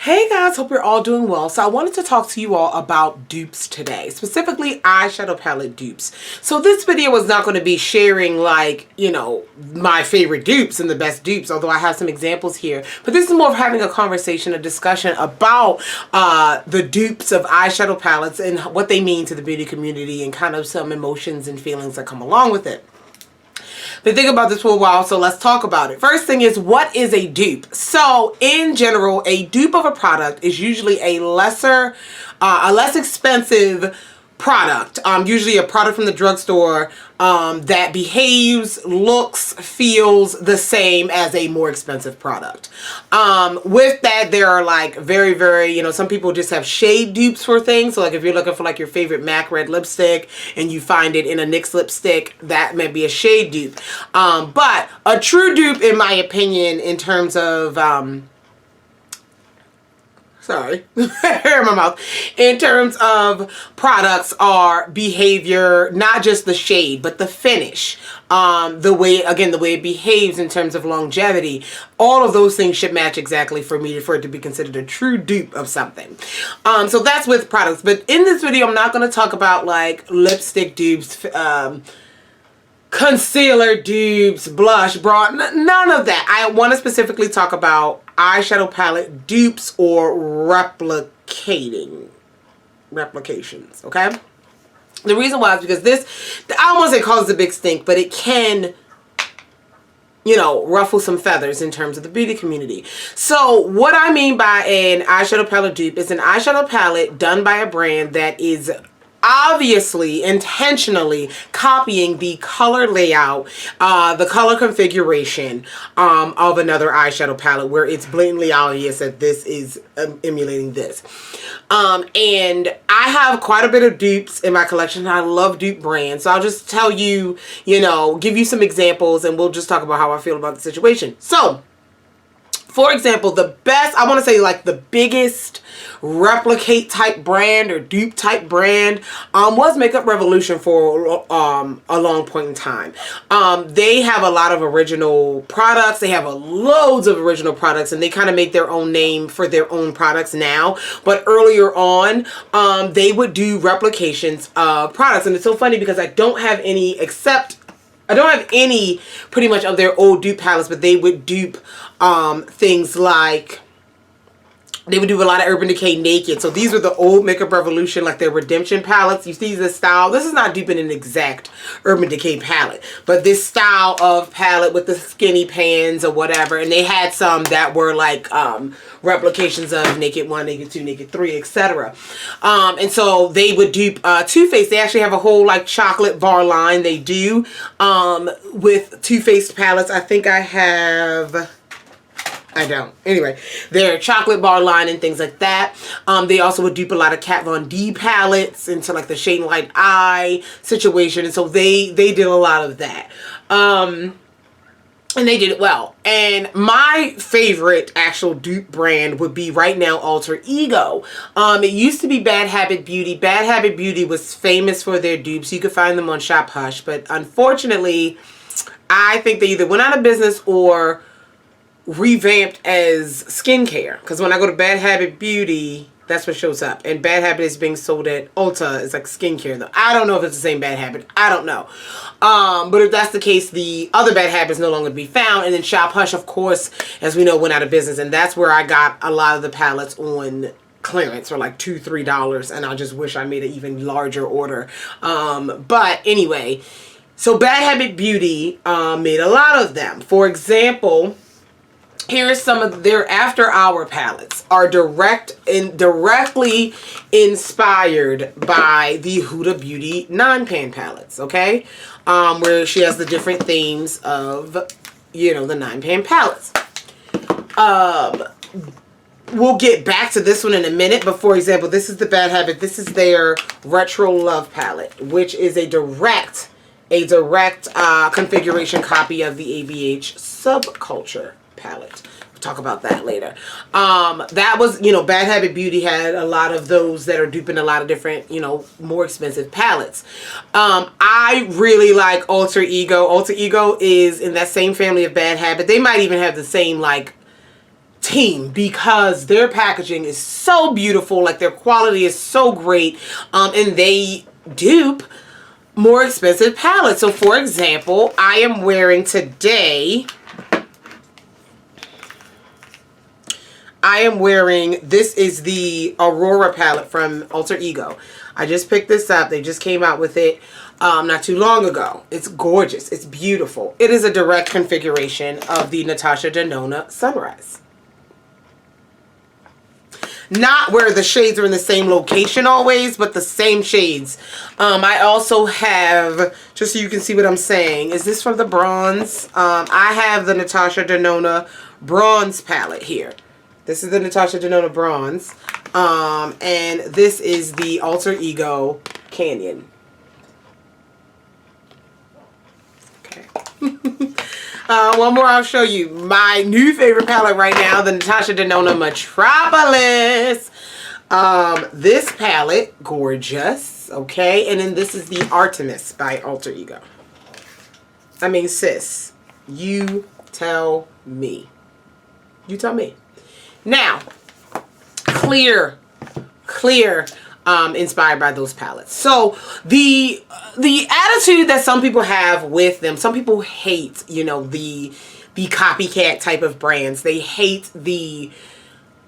Hey guys, hope you're all doing well. So I wanted to talk to you all about dupes today, specifically eyeshadow palette dupes. So this video is not going to be sharing like, my favorite dupes and the best dupes, although I have some examples here. But this is more of having a conversation, a discussion about the dupes of eyeshadow palettes and what they mean to the beauty community and kind of some emotions and feelings that come along with it. Been thinking about this for a while, so let's talk about it. First thing is, what is a dupe? So in general, a dupe of a product is usually a less expensive product, usually a product from the drugstore that behaves, looks, feels the same as a more expensive product. With that, there are like very, some people just have shade dupes for things. So like if you're looking for like your favorite MAC red lipstick and you find it in a NYX lipstick, that may be a shade dupe. But a true dupe, in my opinion, in terms of hair in my mouth, in terms of products are behavior, not just the shade, but the finish, the way it behaves in terms of longevity. All of those things should match exactly for it to be considered a true dupe of something. So that's with products. But in this video, I'm not going to talk about like lipstick dupes, concealer dupes, blush, bra, none of that. I want to specifically talk about eyeshadow palette dupes or replications, okay? The reason why is because this, I don't want to say causes a big stink, but it can, ruffle some feathers in terms of the beauty community. So what I mean by an eyeshadow palette dupe is an eyeshadow palette done by a brand that is obviously intentionally copying the color layout, the color configuration of another eyeshadow palette, where it's blatantly obvious that this is emulating this. And I have quite a bit of dupes in my collection. I love dupe brands, so I'll just tell you, give you some examples, and we'll just talk about how I feel about the situation. So for example, the best, I want to say like the biggest replicate type brand or dupe type brand was Makeup Revolution for a long point in time. They have a lot of original products. They have loads of original products, and they kind of make their own name for their own products now. But earlier on, they would do replications of products. And it's so funny because I don't have any pretty much of their old dupe palettes, but they would dupe things like, they would do a lot of Urban Decay Naked. So these were the old Makeup Revolution, like their Redemption palettes. You see this style. This is not duping an exact Urban Decay palette, but this style of palette with the skinny pans or whatever. And they had some that were like replications of Naked 1, Naked 2, Naked 3, etc. And so they would dupe Too Faced. They actually have a whole like chocolate bar line they do with Too Faced palettes. I think I don't. Anyway, their chocolate bar line and things like that. They also would dupe a lot of Kat Von D palettes into like the Shade and Light Eye situation. And so they did a lot of that. And they did it well. And my favorite actual dupe brand would be right now Alter Ego. It used to be Bad Habit Beauty. Bad Habit Beauty was famous for their dupes. You could find them on Shop Hush. But unfortunately, I think they either went out of business or revamped as skincare, because when I go to Bad Habit Beauty, that's what shows up, and Bad Habit is being sold at Ulta. It's like skincare though. I don't know if it's the same Bad Habit. I don't know. But if that's the case, the other Bad Habit is no longer to be found. And then Shop Hush, of course, as we know, went out of business, and that's where I got a lot of the palettes on clearance for like $2, $3, and I just wish I made an even larger order. But anyway, so Bad Habit Beauty made a lot of them. For example, here's some of their after hour palettes are directly inspired by the Huda Beauty 9-pan palettes, okay? Where she has the different themes of, the 9-pan palettes. We'll get back to this one in a minute, but for example, this is the Bad Habit. This is their Retro Love palette, which is a direct configuration copy of the ABH Subculture palette. We'll talk about that later. That was, Bad Habit Beauty had a lot of those that are duping a lot of different, more expensive palettes. I really like Alter Ego. Alter Ego is in that same family of Bad Habit. They might even have the same, like, team because their packaging is so beautiful, like their quality is so great, and they dupe more expensive palettes. So for example, I am wearing today, this is the Aurora palette from Alter Ego. I just picked this up. They just came out with it not too long ago. It's gorgeous. It's beautiful. It is a direct configuration of the Natasha Denona Sunrise. Not where the shades are in the same location always, but the same shades. I also have, just so you can see what I'm saying, is this from the bronze? I have the Natasha Denona bronze palette here. This is the Natasha Denona bronze. And this is the Alter Ego Canyon. Okay. One more I'll show you. My new favorite palette right now, the Natasha Denona Metropolis. This palette, gorgeous. Okay, and then this is the Artemis by Alter Ego. I mean, sis, you tell me. You tell me. Now, clear, inspired by those palettes. So the attitude that some people have with them, some people hate, you know, the copycat type of brands. They hate the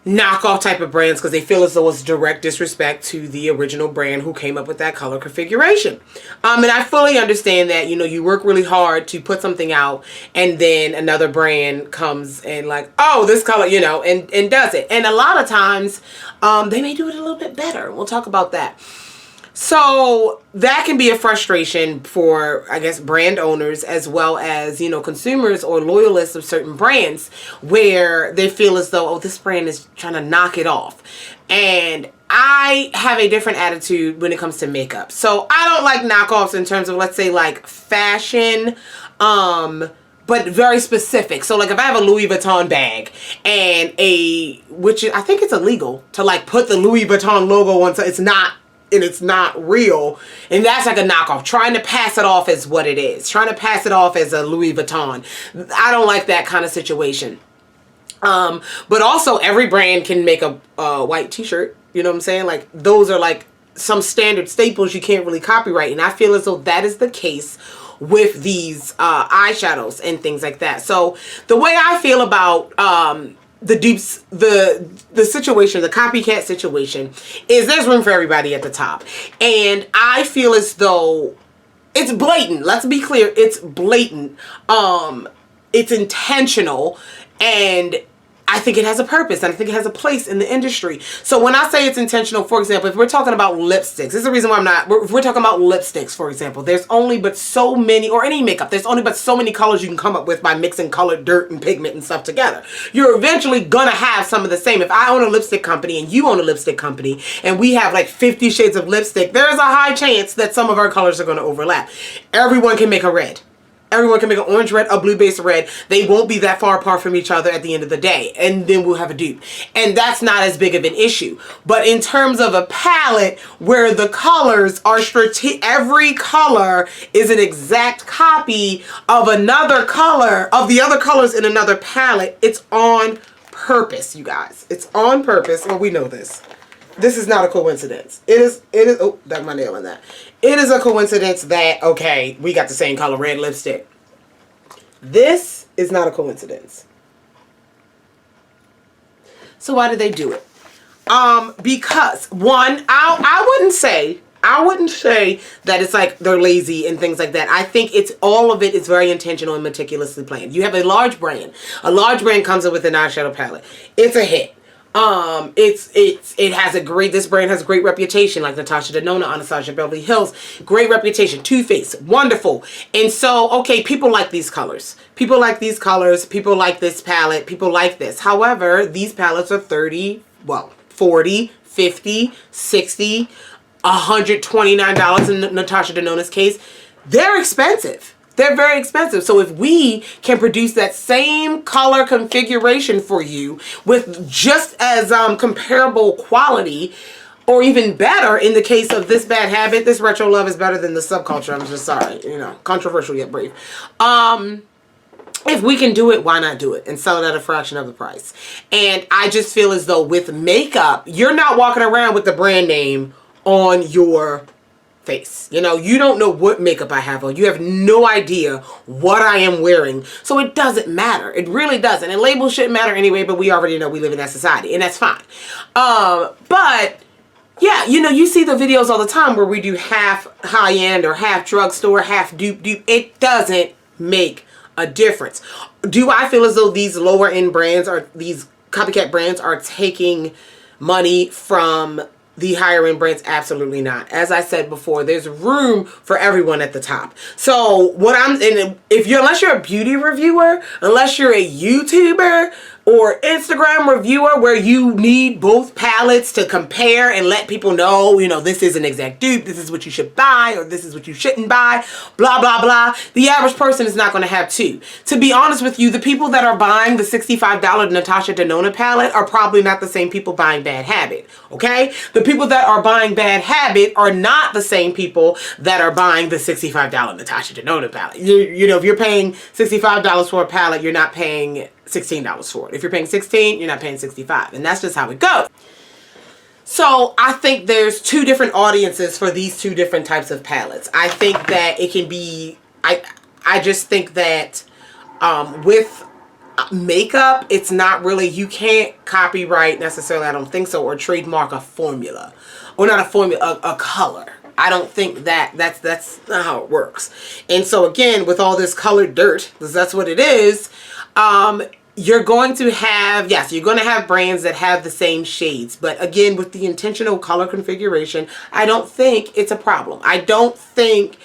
knockoff type of brands because they feel as though it's direct disrespect to the original brand who came up with that color configuration. And I fully understand that, you know, you work really hard to put something out and then another brand comes and like, oh, this color, you know, and does it. And a lot of times they may do it a little bit better. We'll talk about that. So that can be a frustration for, I guess, brand owners as well as, you know, consumers or loyalists of certain brands where they feel as though, oh, this brand is trying to knock it off. And I have a different attitude when it comes to makeup. So I don't like knockoffs in terms of, let's say, like fashion, but very specific. So like if I have a Louis Vuitton bag and which I think it's illegal to like put the Louis Vuitton logo on, so it's not real, and that's like a knockoff, trying to pass it off as what it is, trying to pass it off as a Louis Vuitton. I don't like that kind of situation. But also every brand can make a white t-shirt, you know what I'm saying? Like those are like some standard staples you can't really copyright, and I feel as though that is the case with these eyeshadows and things like that. So the way I feel about the dupes, the situation, the copycat situation, is there's room for everybody at the top. And I feel as though it's blatant. Let's be clear. It's blatant. It's intentional. And I think it has a purpose, and I think it has a place in the industry. So when I say it's intentional, for example, if we're talking about lipsticks, this is the reason why if we're talking about lipsticks, for example, there's only but so many, or any makeup, there's only but so many colors you can come up with by mixing colored dirt and pigment and stuff together. You're eventually gonna have some of the same. If I own a lipstick company and you own a lipstick company and we have like 50 shades of lipstick, there's a high chance that some of our colors are gonna overlap. Everyone can make a red. Everyone can make an orange red, a blue base red. They won't be that far apart from each other at the end of the day. And then we'll have a dupe. And that's not as big of an issue. But in terms of a palette where the colors are every color is an exact copy of another color, of the other colors in another palette, it's on purpose, you guys. It's on purpose. Well, we know this. This is not a coincidence. It is, oh, that's my nail in that. It is a coincidence that, okay, we got the same color red lipstick. This is not a coincidence. So why did they do it? Because one, I wouldn't say that it's like they're lazy and things like that. I think all of it is very intentional and meticulously planned. You have a large brand. A large brand comes in with an eyeshadow palette. It's a hit. This brand has a great reputation, like Natasha Denona, Anastasia Beverly Hills, great reputation, Too Faced, wonderful. And so, okay, people like these colors. People like these colors, people like this palette, people like this. However, these palettes are $40, $50, $60, $129 in Natasha Denona's case. They're expensive. They're very expensive. So if we can produce that same color configuration for you with just as comparable quality, or even better in the case of This Bad Habit, this retro love is better than the subculture. I'm just sorry, you know, controversial yet brave. if we can do it, why not do it and sell it at a fraction of the price? And I just feel as though with makeup, you're not walking around with the brand name on your face. You know, you don't know what makeup I have on. You have no idea what I am wearing. So it doesn't matter. It really doesn't. And labels shouldn't matter anyway, but we already know we live in that society, and that's fine. But yeah, you know, you see the videos all the time where we do half high-end or half drugstore, half dupe. It doesn't make a difference. Do I feel as though these lower end brands or these copycat brands are taking money from the higher end brands? Absolutely not. As I said before, there's room for everyone at the top. So unless you're a beauty reviewer, unless you're a YouTuber or Instagram reviewer where you need both palettes to compare and let people know, you know, this is an exact dupe, this is what you should buy, or this is what you shouldn't buy, blah, blah, blah. The average person is not going to have two. To be honest with you, the people that are buying the $65 Natasha Denona palette are probably not the same people buying Bad Habit, okay? The people that are buying Bad Habit are not the same people that are buying the $65 Natasha Denona palette. You know, if you're paying $65 for a palette, you're not paying $16 for it. If you're paying $16, you're not paying $65. And that's just how it goes. So I think there's two different audiences for these two different types of palettes. I think that it can be, I just think that with makeup, it's not really, you can't copyright necessarily, I don't think so, or trademark a formula. Or not a formula, a color. I don't think that's not how it works. And so again, with all this colored dirt, because that's what it is, you're going to have, yes, you're going to have brands that have the same shades. But again, with the intentional color configuration, I don't think it's a problem. I don't think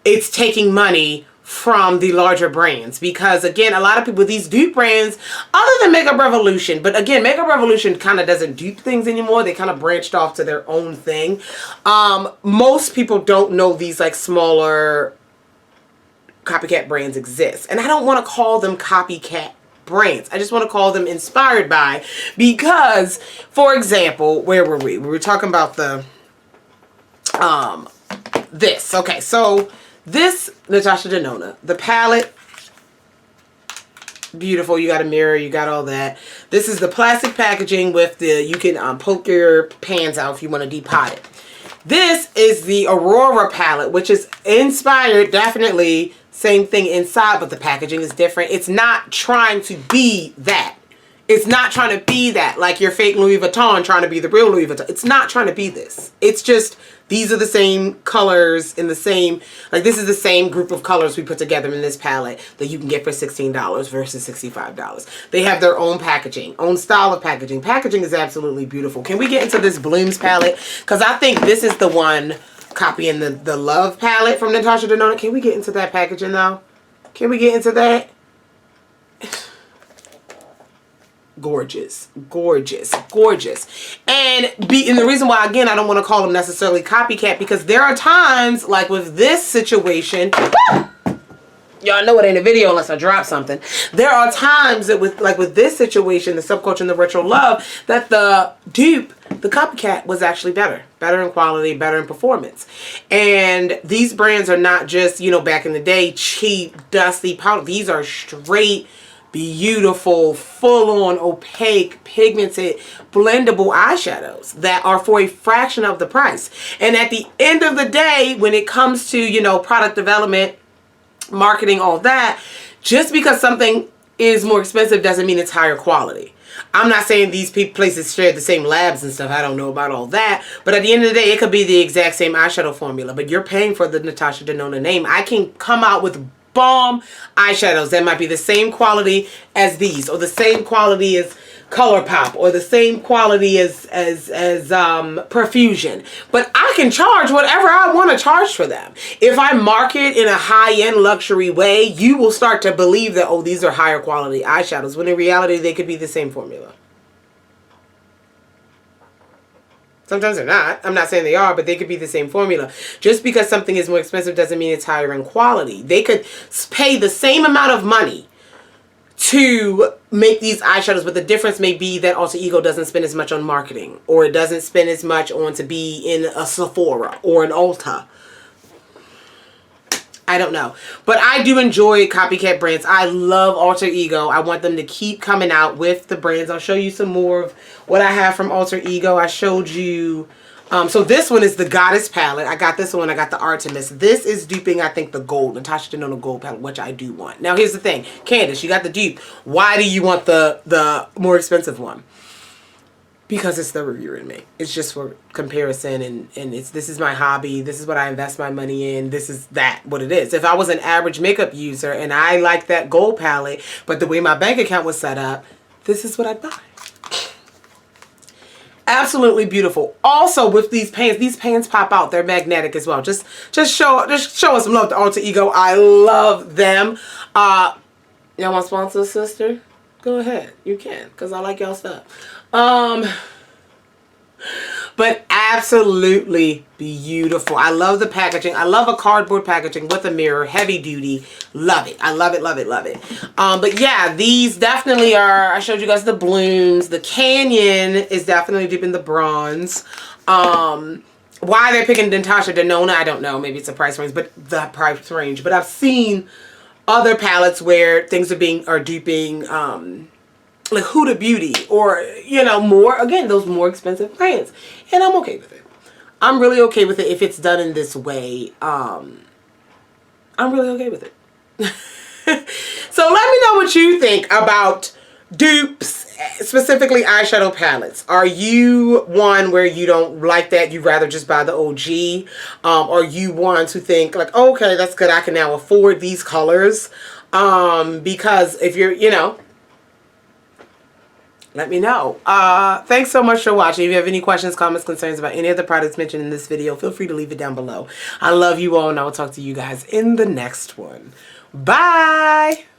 it's taking money from the larger brands, because again, a lot of people, these dupe brands, other than Makeup Revolution, but again, Makeup Revolution kind of doesn't dupe things anymore. They kind of branched off to their own thing. Most people don't know these like smaller copycat brands exist. And I don't want to call them copycat brands. I just want to call them inspired by, because, for example, where were we? We were talking about the, this. Okay, so this Natasha Denona, the palette, beautiful. You got a mirror, you got all that. This is the plastic packaging with the, you can poke your pans out if you want to depot it. This is the Aurora palette, which is inspired, definitely, same thing inside, but the packaging is different. It's not trying to be that. It's not trying to be that, like your fake Louis Vuitton trying to be the real Louis Vuitton. It's not trying to be this. It's just, these are the same colors in the same, like this is the same group of colors we put together in this palette that you can get for $16 versus $65. They have their own packaging, own style of packaging. Packaging is absolutely beautiful. Can we get into this Blooms palette? Because I think this is the one copying the Love palette from Natasha Denona. Can we get into that packaging though? Can we get into that? Gorgeous, gorgeous, gorgeous. And the reason why, again, I don't want to call them necessarily copycat, because there are times, like with this situation, y'all know it ain't a video unless I drop something. There are times that with this situation, the subculture and the retro love, that the dupe, the copycat, was actually better in quality, better in performance. And these brands are not just, you know, back in the day, cheap, dusty powder. These are straight, beautiful, full-on, opaque, pigmented, blendable eyeshadows that are for a fraction of the price. And at the end of the day, when it comes to, you know, product development, marketing, all that, just because something is more expensive doesn't mean it's higher quality. I'm not saying these places share the same labs and stuff. I don't know about all that. But at the end of the day, it could be the exact same eyeshadow formula. But you're paying for the Natasha Denona name. I can come out with bomb eyeshadows that might be the same quality as these, or the same quality as ColourPop, or the same quality as Perfusion, but I can charge whatever I want to charge for them. If I market in a high-end luxury way, you will start to believe that, oh, these are higher quality eyeshadows, when in reality they could be the same formula. Sometimes they're not. I'm not saying they are, but they could be the same formula. Just because something is more expensive doesn't mean it's higher in quality. They could pay the same amount of money to make these eyeshadows, but the difference may be that Alter Ego doesn't spend as much on marketing, or it doesn't spend as much on to be in a Sephora or an Ulta. I don't know. But I do enjoy copycat brands. I love Alter Ego. I want them to keep coming out with the brands. I'll show you some more of what I have from Alter Ego. I showed you... so this one is the Goddess palette. I got this one. I got the Artemis. This is duping, I think, the gold. Natasha didn't know the gold palette, which I do want. Now, here's the thing. Candice, you got the dupe. Why do you want the more expensive one? Because it's the reviewer in me. It's just for comparison, and this is my hobby. This is what I invest my money in. This is what it is. If I was an average makeup user and I like that gold palette, but the way my bank account was set up, this is what I'd buy. Absolutely beautiful. Also, with these pans pop out. They're magnetic as well. Just show us some love to Alter Ego. I love them. Y'all want to sponsor, sister? Go ahead. You can, because I like y'all stuff. But absolutely beautiful. I love the packaging. I love a cardboard packaging with a mirror, heavy duty. Love it. I love it, love it, love it. But yeah, these definitely are, I showed you guys the blooms. The Canyon is definitely deep in the bronze. Why they're picking Natasha Denona, I don't know. Maybe it's a price range, but the price range. But I've seen other palettes where things are duping, like Huda Beauty, or, you know, more, again, those more expensive brands. And I'm okay with it. I'm really okay with it if it's done in this way. I'm really okay with it. So let me know what you think about dupes, specifically eyeshadow palettes. Are you one where you don't like that, you'd rather just buy the OG? Or you want to think like, okay, that's good, I can now afford these colors? Because if you're, you know, let me know. Thanks so much for watching. If you have any questions, comments, concerns about any of the products mentioned in this video, feel free to leave it down below. I love you all, and I will talk to you guys in the next one. Bye!